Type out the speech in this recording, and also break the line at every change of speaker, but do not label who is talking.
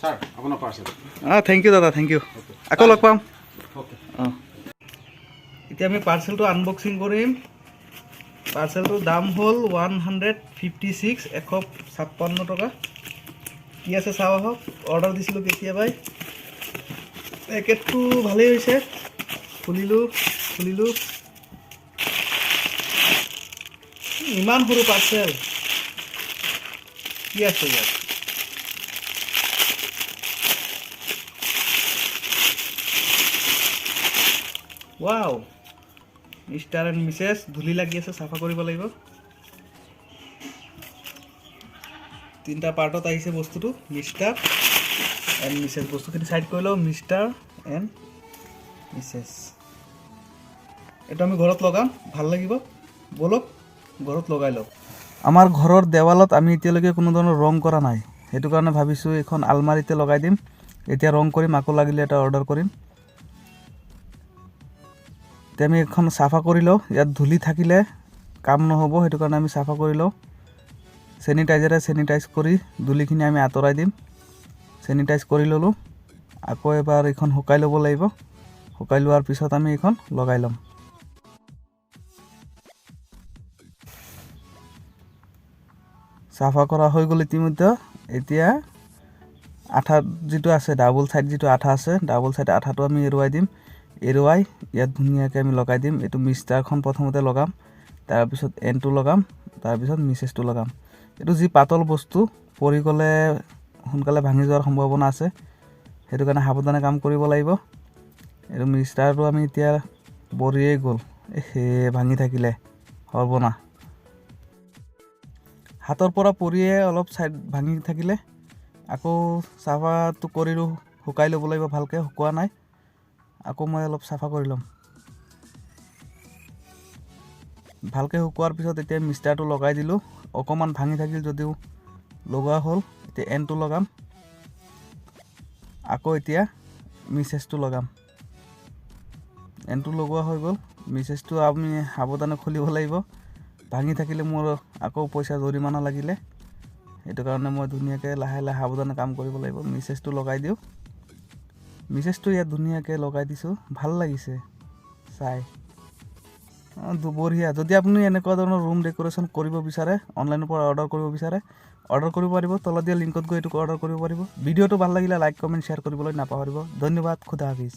sir আপনার parcel
thank U দাদা thank U আকৌ লগ পাম এতিয়া আমি পাৰ্চেলটো আনবক্সিং কৰিম পাৰ্চেলটোৰ দাম হ'ল 156 156 টকা কি আছে চাওঁ আহক অৰ্ডাৰ দিছিলোঁ কেতিয়াবাই পেকেটটো ভালেই হৈছে খুলিলোঁ ইমান সৰু পাৰ্চেল কি আছে ইয়াত ৱাও মিষ্টাৰ এণ্ড মিছেছ ধূলি লাগি আছে চাফা কৰিব লাগিব তিনিটা পাৰ্টত আহিছে বস্তুটো মিষ্টাৰ এণ্ড মিছেছ বস্তুখিনি সাইড কৰি লওঁ মিষ্টাৰ এণ্ড মিছেছ এটা আমি ঘৰত লগাম ভাল লাগিব বলক ঘৰত লগাই লওঁ আমাৰ ঘৰৰ দেৱালত আমি এতিয়ালৈকে কোনো ধৰণৰ ৰং কৰা নাই সেইটো কাৰণে ভাবিছোঁ এখন আলমাৰিতে লগাই দিম এতিয়া ৰং কৰিম আকৌ লাগিলে এটা অৰ্ডাৰ কৰিম এতিয়া আমি এখন চাফা কৰি লওঁ ইয়াত ধূলি থাকিলে কাম নহ'ব সেইটো কাৰণে আমি চাফা কৰি লওঁ চেনিটাইজাৰে চেনিটাইজ কৰি ধূলিখিনি আমি আঁতৰাই দিম চেনিটাইজ কৰি ল'লোঁ আকৌ এবাৰ এইখন শুকাই ল'ব লাগিব শুকাই লোৱাৰ পিছত আমি এইখন লগাই ল'ম চাফা কৰা হৈ গ'ল ইতিমধ্যে এতিয়া আঠা যেটো আছে ডাবল সাইড যেটো আঠা আছে ডাবল সাইড আঠাটো আমি এৰুৱাই দিম এৰুৱাই ইয়াত ধুনীয়াকৈ আমি লগাই দিম এটো মিষ্টাৰখন প্ৰথমতে লগাম তাৰ পিছত এনটো লগাম তাৰ পিছত মিছেছটো লগাম এটো যি পাতল বস্তু পৰি গলে সোনকালে ভাঙি যোৱাৰ সম্ভাৱনা আছে সেইটো কাৰণে সাৱধানে কাম কৰিব লাগিব এটো মিষ্টাৰটো আমি এতিয়া বৰিয়ে গ'ল ভাঙি থাকিলে হ'ব না হাতৰ পৰা পৰিয়ে অলপ সাইড ভাঙি থাকিলে আকৌ চাফাটো কৰিলোঁ শুকাই ল'ব লাগিব ভালকৈ শুকোৱা নাই আকৌ মই অলপ চাফা কৰি ল'ম ভালকৈ শুকোৱাৰ পিছত এতিয়া মিষ্টাৰটো লগাই দিলোঁ অকমান ভাঙি থাকিল যদিও লগোৱা হ'ল এতিয়া এনটো লগাম আকৌ এতিয়া মিছেছটো লগাম এনটো লগোৱা হৈ গ'ল মিছেছটো আমি সাৱধানে খুলিব লাগিব ভাঙি থাকিলে মোৰ আকৌ পইচা জৰিমনা লাগিলে সেইটো কাৰণে মই ধুনীয়াকৈ লাহে লাহে সাৱধানে কাম কৰিব লাগিব মিছেছটো লগাই দিওঁ মিছেছটো ইয়াত ধুনীয়াকৈ লগাই দিছোঁ ভাল লাগিছে চাই বঢ়িয়া যদি আপুনি এনেকুৱা ধৰণৰ ৰুম ডেকোৰেশ্যন কৰিব বিচাৰে অনলাইনৰ পৰা অৰ্ডাৰ কৰিব বিচাৰে অৰ্ডাৰ কৰিব পাৰিব তলত দিয়া লিংকত গৈ এইটো অৰ্ডাৰ কৰিব পাৰিব ভিডিঅ'টো ভাল লাগিলে লাইক কমেণ্ট শ্বেয়াৰ কৰিবলৈ নাপাহৰিব ধন্যবাদ খুদা হাফিজ